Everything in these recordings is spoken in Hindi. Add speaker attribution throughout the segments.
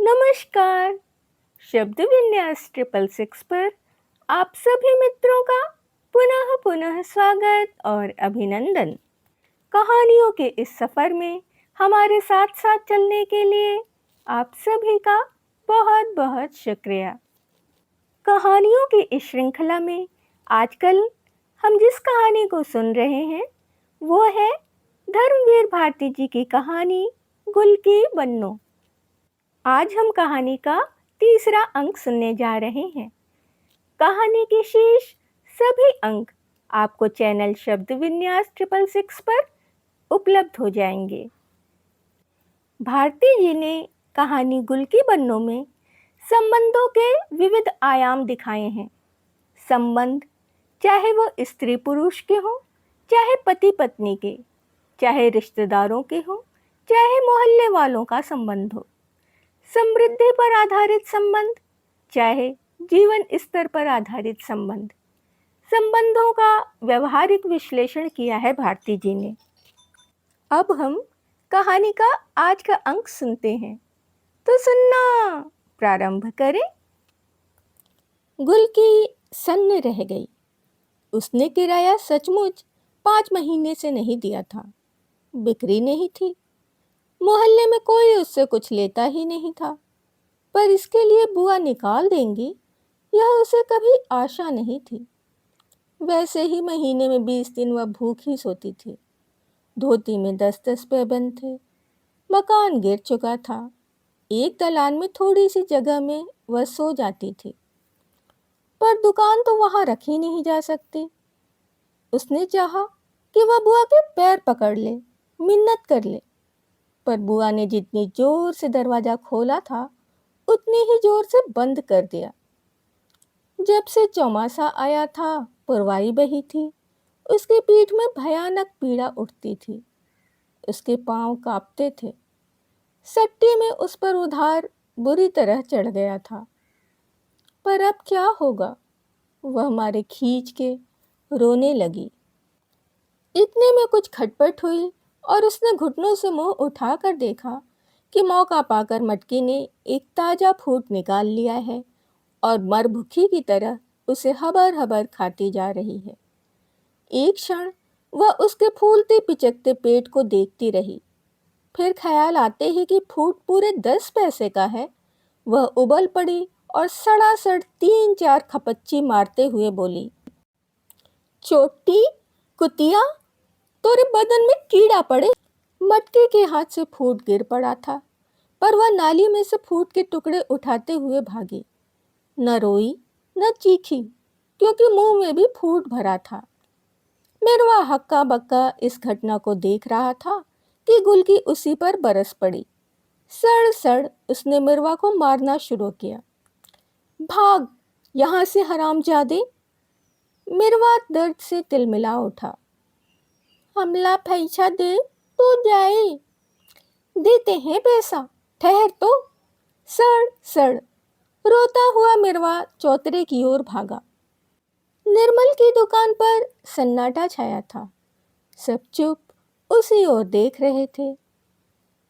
Speaker 1: नमस्कार। शब्द विन्यास 666 पर आप सभी मित्रों का पुनः पुनः स्वागत और अभिनंदन। कहानियों के इस सफ़र में हमारे साथ साथ चलने के लिए आप सभी का बहुत बहुत शुक्रिया। कहानियों की इस श्रृंखला में आजकल हम जिस कहानी को सुन रहे हैं वो है धर्मवीर भारती जी की कहानी गुल की बन्नो। आज हम कहानी का तीसरा अंक सुनने जा रहे हैं। कहानी के शेष सभी अंक आपको चैनल शब्द विन्यास 666 पर उपलब्ध हो जाएंगे। भारती जी ने कहानी गुल की बन्नो में संबंधों के विविध आयाम दिखाए हैं। संबंध चाहे वो स्त्री पुरुष के हों, चाहे पति पत्नी के, चाहे रिश्तेदारों के हों, चाहे मोहल्ले वालों का संबंध हो, समृद्धि पर आधारित संबंध, चाहे जीवन स्तर पर आधारित संबंध, संबंधों का व्यवहारिक विश्लेषण किया है भारती जी ने। अब हम कहानी का आज का अंक सुनते हैं, तो सुनना प्रारंभ करें। गुल की सन्न रह गई। उसने किराया सचमुच 5 महीने से नहीं दिया था। बिक्री नहीं थी। मोहल्ले में कोई उससे कुछ लेता ही नहीं था, पर इसके लिए बुआ निकाल देंगी यह उसे कभी आशा नहीं थी। वैसे ही महीने में 20 दिन वह भूखी सोती थी। धोती में 10-10 पैबंद थे। मकान गिर चुका था। एक दलान में थोड़ी सी जगह में वह सो जाती थी, पर दुकान तो वहां रखी नहीं जा सकती। उसने चाहा कि वह बुआ के पैर पकड़ ले, मिन्नत कर ले, पर बुआ ने जितनी जोर से दरवाजा खोला था उतनी ही जोर से बंद कर दिया। जब से चौमासा आया था पुरवाई बही थी। उसकी पीठ में भयानक पीड़ा उठती थी। उसके पांव कांपते थे। सट्टी में उस पर उधार बुरी तरह चढ़ गया था। पर अब क्या होगा? वह मारे खींच के रोने लगी। इतने में कुछ खटपट हुई और उसने घुटनों से मुंह उठाकर देखा कि मौका पाकर मटकी ने एक ताजा फूट निकाल लिया है और मरभुखी की तरह उसे हबर हबर खाती जा रही है। एक क्षण वह उसके फूलते पिचकते पेट को देखती रही। फिर ख्याल आते ही कि फूट पूरे 10 पैसे का है, वह उबल पड़ी और सड़ासड़ 3-4 खपच्ची मारते हुए बोली, चोटी कुतिया, तोरे बदन में कीड़ा पड़े। मटके के हाथ से फूट गिर पड़ा था, पर वह नाली में से फूट के टुकड़े उठाते हुए भागी। न रोई न चीखी, क्योंकि मुंह में भी फूट भरा था। मिरवा हक्का बक्का इस घटना को देख रहा था कि गुल की उसी पर बरस पड़ी। सड़ सड़ उसने मिरवा को मारना शुरू किया। भाग यहाँ से हरामजादे! मिरवा दर्द से तिलमिला उठा। हमला पैसा दे तो जाए। देते हैं पैसा, ठहर तो। सड़ सड़ रोता हुआ मिरवा चौतरे की ओर भागा। निर्मल की दुकान पर सन्नाटा छाया था। सब चुप उसी ओर देख रहे थे।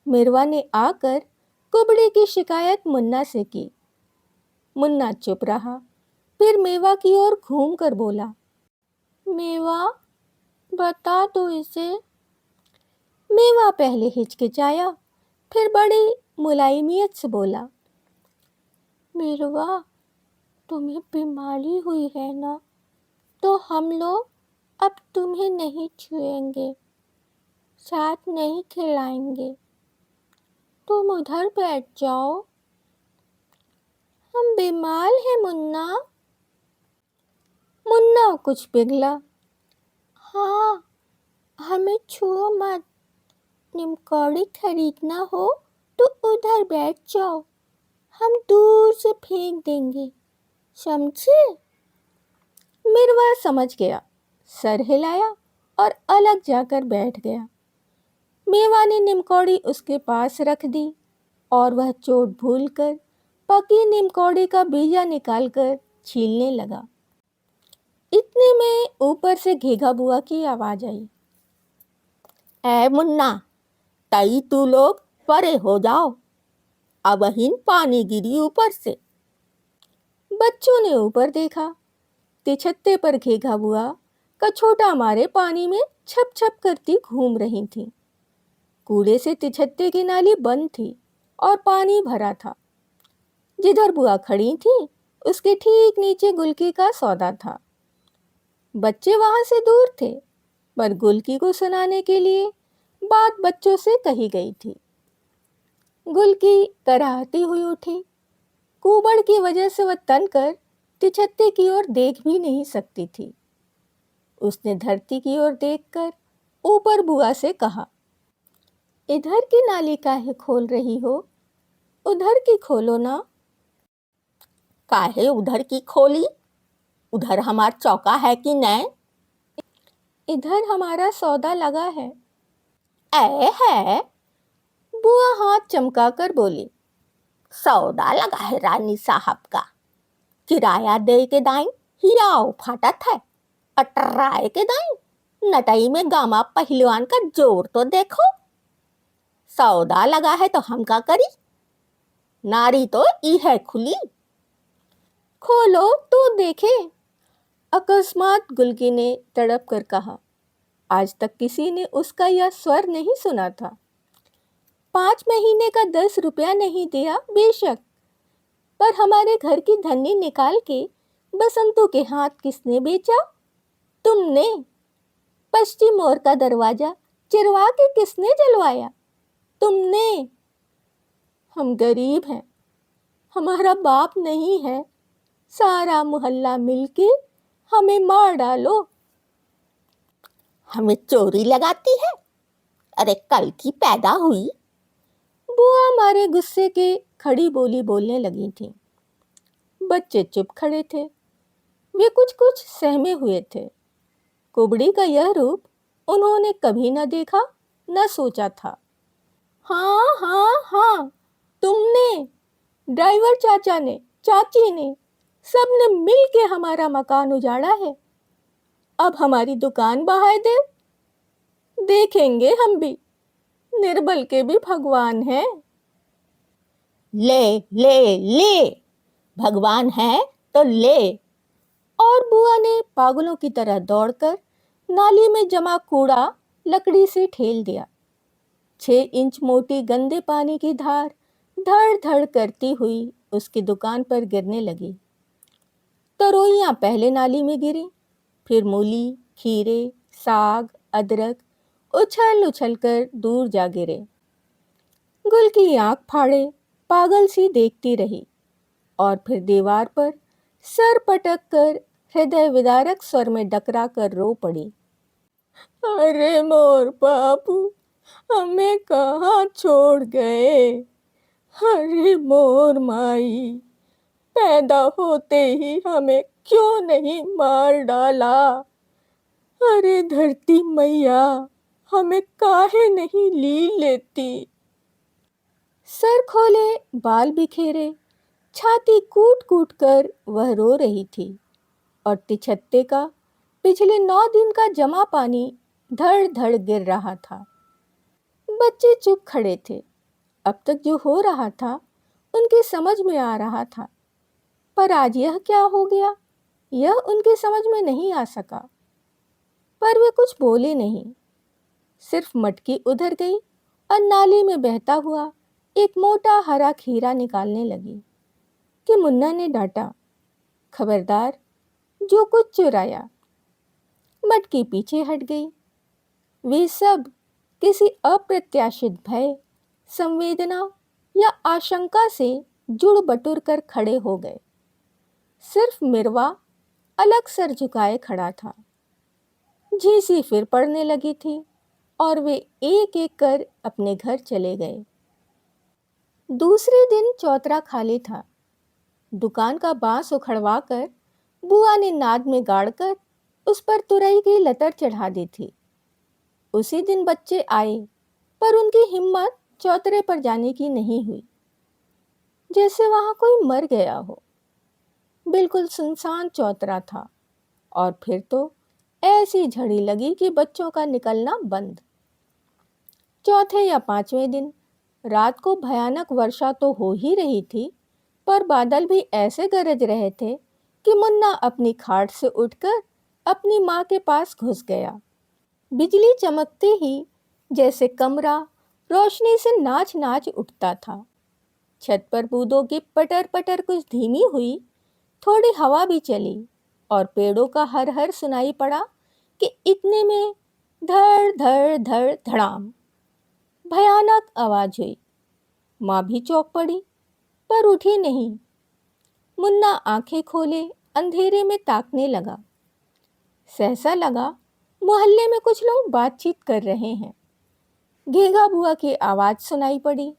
Speaker 1: मिरवा ने आकर कुबड़े की शिकायत मुन्ना से की। मुन्ना चुप रहा, फिर मेवा की ओर घूमकर बोला, मेवा बता दो इसे। मेवा पहले हिचकिचाया, फिर बड़ी मुलायमियत से बोला, मिरवा तुम्हें बीमारी हुई है ना, तो हम लोग अब तुम्हें नहीं छुएंगे, साथ नहीं खिलाएंगे। तुम उधर बैठ जाओ। हम बीमार हैं मुन्ना। मुन्ना कुछ पिघला। हाँ, हमें छुओ मत। निमकौड़ी खरीदना हो तो उधर बैठ जाओ, हम दूर से फेंक देंगे, समझे? मिरवा समझ गया, सर हिलाया और अलग जाकर बैठ गया। मेवा ने निमकौड़ी उसके पास रख दी और वह चोट भूलकर पकी निमकौड़ी का बीजा निकालकर छीलने लगा। इतने में ऊपर से घेघा बुआ की आवाज आई, ऐ मुन्ना, तई तू लोग परे हो जाओ। अबहिन पानी गिरी ऊपर से। बच्चों ने ऊपर देखा, तिछत्ते पर घेघा बुआ का छोटा मारे पानी में छप छप करती घूम रही थी। कूड़े से तिछत्ते की नाली बंद थी और पानी भरा था। जिधर बुआ खड़ी थी उसके ठीक नीचे गुलकी का सौदा था। बच्चे वहां से दूर थे, पर गुलकी को सुनाने के लिए बात बच्चों से कही गई थी। गुलकी कराहती हुई उठी। कुबड़ की वजह से वह तन कर तिछत्ते की ओर देख भी नहीं सकती थी। उसने धरती की ओर देखकर ऊपर बुआ से कहा, इधर की नाली काहे खोल रही हो? उधर की खोलो ना। काहे उधर की खोली? उधर हमार चौका है कि नहीं? इधर हमारा सौदा लगा है। ऐ है? बुआ हाथ चमकाकर बोली, सौदा लगा है रानी साहब का। किराया दे के दाई हिराओ फाटत है। अटराए के दाई नटई में गामा पहलवान का जोर तो देखो। सौदा लगा है तो हम का करी? नारी तो ई है खुली। खोलो तो देखे। अकस्मात गुलकी ने तड़प कर कहा। आज तक किसी ने उसका यह स्वर नहीं सुना था। 5 महीने का 10 रुपया नहीं दिया बेशक, पर हमारे घर की धन्नी निकाल के बसंतों के हाथ किसने बेचा? तुमने। पश्चिम ओर का दरवाजा चिरवा के किसने जलवाया? तुमने। हम गरीब हैं, हमारा बाप नहीं है। सारा मोहल्ला मिलके हमें मार डालो। हमें चोरी लगाती है? अरे कल की पैदा हुई। बुआ मारे गुस्से के खड़ी बोली बोलने लगी थी। बच्चे चुप खड़े थे। वे कुछ कुछ सहमे हुए थे। कुबड़ी का यह रूप उन्होंने कभी न देखा, न सोचा था। हाँ हाँ हाँ, तुमने, ड्राइवर चाचा ने, चाची ने, सबने मिल के हमारा मकान उजाड़ा है। अब हमारी दुकान बहाए दे। देखेंगे हम भी, निर्बल के भी भगवान हैं। ले ले ले, भगवान है तो ले। और बुआ ने पागलों की तरह दौड़कर नाली में जमा कूड़ा लकड़ी से ठेल दिया। 6 इंच मोटी गंदे पानी की धार धड़ धड़ करती हुई उसकी दुकान पर गिरने लगी। तरोइयां पहले नाली में गिरी, फिर मूली, खीरे, साग, अदरक उछल उछल कर दूर जा गिरे। गुल की आंख फाड़े पागल सी देखती रही और फिर दीवार पर सर पटक कर हृदय विदारक स्वर में डकरा कर रो पड़ी। अरे मोर बापू, हमें कहाँ छोड़ गए? अरे मोर माई, पैदा होते ही हमें क्यों नहीं मार डाला? अरे धरती मैया, हमें काहे नहीं ली लेती? सर खोले, बाल बिखेरे, छाती कूट कूट कर वह रो रही थी और तिछत्ते का पिछले 9 दिन का जमा पानी धड़ धड़ गिर रहा था। बच्चे चुप खड़े थे। अब तक जो हो रहा था उनकी समझ में आ रहा था, पर आज यह क्या हो गया, यह उनकी समझ में नहीं आ सका। पर वे कुछ बोले नहीं, सिर्फ मटकी उधर गई और नाली में बहता हुआ एक मोटा हरा खीरा निकालने लगी कि मुन्ना ने डांटा, खबरदार, जो कुछ चुराया। मटकी पीछे हट गई। वे सब किसी अप्रत्याशित भय, संवेदना या आशंका से जुड़ बटुर कर खड़े हो गए। सिर्फ मिरवा अलग सर झुकाए खड़ा था। झीसी फिर पड़ने लगी थी और वे एक एक कर अपने घर चले गए। दूसरे दिन चौतरा खाली था। दुकान का बांस उखड़वा कर बुआ ने नाद में गाड़कर उस पर तुरई की लतर चढ़ा दी थी। उसी दिन बच्चे आए, पर उनकी हिम्मत चौतरे पर जाने की नहीं हुई। जैसे वहां कोई मर गया हो। बिल्कुल सुनसान चौतरा था और फिर तो ऐसी झड़ी लगी कि बच्चों का निकलना बंद। चौथे या 5वें दिन रात को भयानक वर्षा तो हो ही रही थी, पर बादल भी ऐसे गरज रहे थे कि मुन्ना अपनी खाट से उठकर अपनी माँ के पास घुस गया। बिजली चमकते ही जैसे कमरा रोशनी से नाच नाच उठता था। छत पर बूंदों की पटर पटर कुछ धीमी हुई, थोड़ी हवा भी चली और पेड़ों का हर हर सुनाई पड़ा कि इतने में धड़ धड़ धड़ धड़ाम भयानक आवाज हुई। माँ भी चौंक पड़ी, पर उठी नहीं। मुन्ना आंखें खोले अंधेरे में ताकने लगा। सहसा लगा मोहल्ले में कुछ लोग बातचीत कर रहे हैं। घेगा बुआ की आवाज सुनाई पड़ी।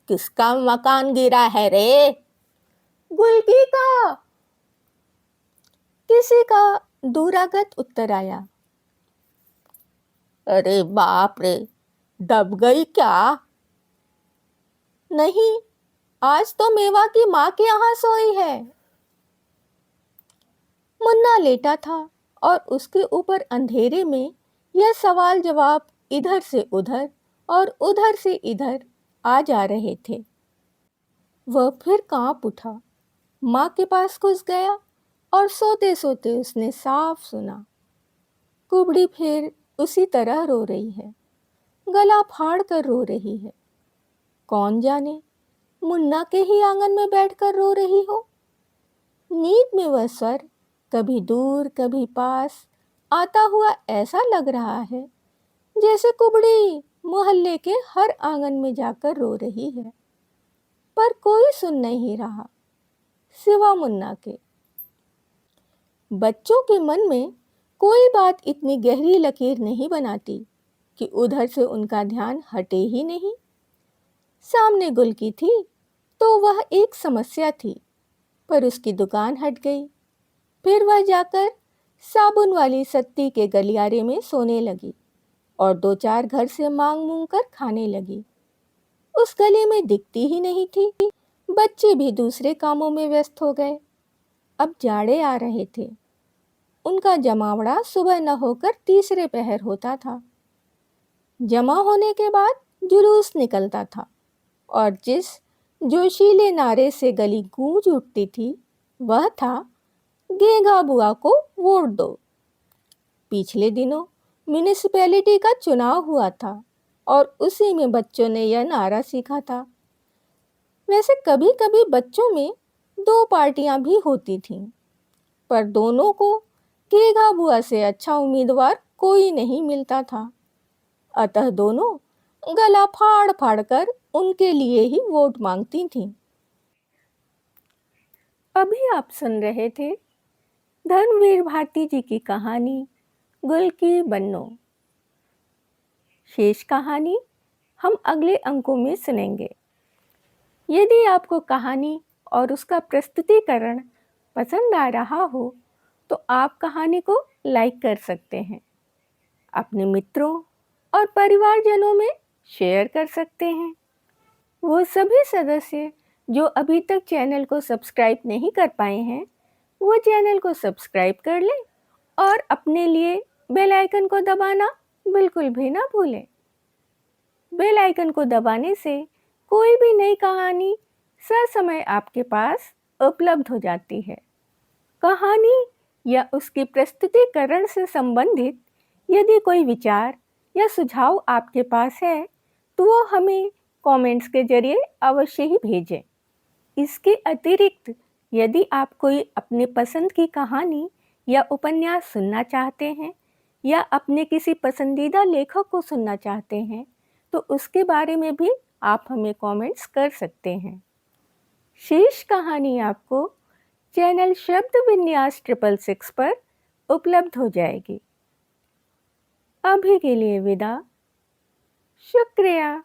Speaker 1: किसका मकान गिरा है रे? गुलकी का, किसी का दूरागत उत्तर आया। अरे बाप रे, दब गई क्या? नहीं, आज तो मेवा की माँ के यहाँ सोई है। मुन्ना लेटा था और उसके ऊपर अंधेरे में यह सवाल जवाब इधर से उधर और उधर से इधर आ जा रहे थे। वह फिर कांप उठा, माँ के पास घुस गया और सोते सोते उसने साफ सुना। कुबड़ी फिर उसी तरह रो रही है, गला फाड़ कर रो रही है। कौन जाने मुन्ना के ही आंगन में बैठकर रो रही हो। नींद में वह स्वर कभी दूर कभी पास आता हुआ ऐसा लग रहा है जैसे कुबड़ी मोहल्ले के हर आंगन में जाकर रो रही है, पर कोई सुन नहीं रहा सिवा मुन्ना के। बच्चों के मन में कोई बात इतनी गहरी लकीर नहीं बनाती कि उधर से उनका ध्यान हटे ही नहीं। सामने गुलकी थी तो वह एक समस्या थी, पर उसकी दुकान हट गई। फिर वह जाकर साबुन वाली सत्ती के गलियारे में सोने लगी और दो चार घर से मांग मूंग कर खाने लगी। उस गली में दिखती ही नहीं थी। बच्चे भी दूसरे कामों में व्यस्त हो गए। अब जाड़े आ रहे थे। उनका जमावड़ा सुबह न होकर तीसरे पहर होता था। जमा होने के बाद जुलूस निकलता था और जिस जोशीले नारे से गली गूंज उठती थी वह था, घेगा बुआ को वोट दो। पिछले दिनों म्यूनिसिपैलिटी का चुनाव हुआ था और उसी में बच्चों ने यह नारा सीखा था। वैसे कभी कभी बच्चों में दो पार्टियां भी होती थीं, पर दोनों को घेगा बुआ से अच्छा उम्मीदवार कोई नहीं मिलता था। अतः दोनों गला फाड़ फाड़ कर उनके लिए ही वोट मांगती थीं। अभी आप सुन रहे थे धर्मवीर भारती जी की कहानी गुलकी बन्नो। शेष कहानी हम अगले अंकों में सुनेंगे। यदि आपको कहानी और उसका प्रस्तुतिकरण पसंद आ रहा हो तो आप कहानी को लाइक कर सकते हैं, अपने मित्रों और परिवारजनों में शेयर कर सकते हैं। वो सभी सदस्य जो अभी तक चैनल को सब्सक्राइब नहीं कर पाए हैं, वो चैनल को सब्सक्राइब कर लें और अपने लिए बेल आइकन को दबाना बिल्कुल भी ना भूलें। बेल आइकन को दबाने से कोई भी नई कहानी ससमय आपके पास उपलब्ध हो जाती है। कहानी या उसकी प्रस्तुतिकरण से संबंधित यदि कोई विचार या सुझाव आपके पास है तो वो हमें कमेंट्स के जरिए अवश्य ही भेजें। इसके अतिरिक्त यदि आप कोई अपने पसंद की कहानी या उपन्यास सुनना चाहते हैं या अपने किसी पसंदीदा लेखक को सुनना चाहते हैं तो उसके बारे में भी आप हमें कमेंट्स कर सकते हैं। शेष कहानी आपको चैनल शब्द विन्यास 666 पर उपलब्ध हो जाएगी। अभी के लिए विदा। शुक्रिया।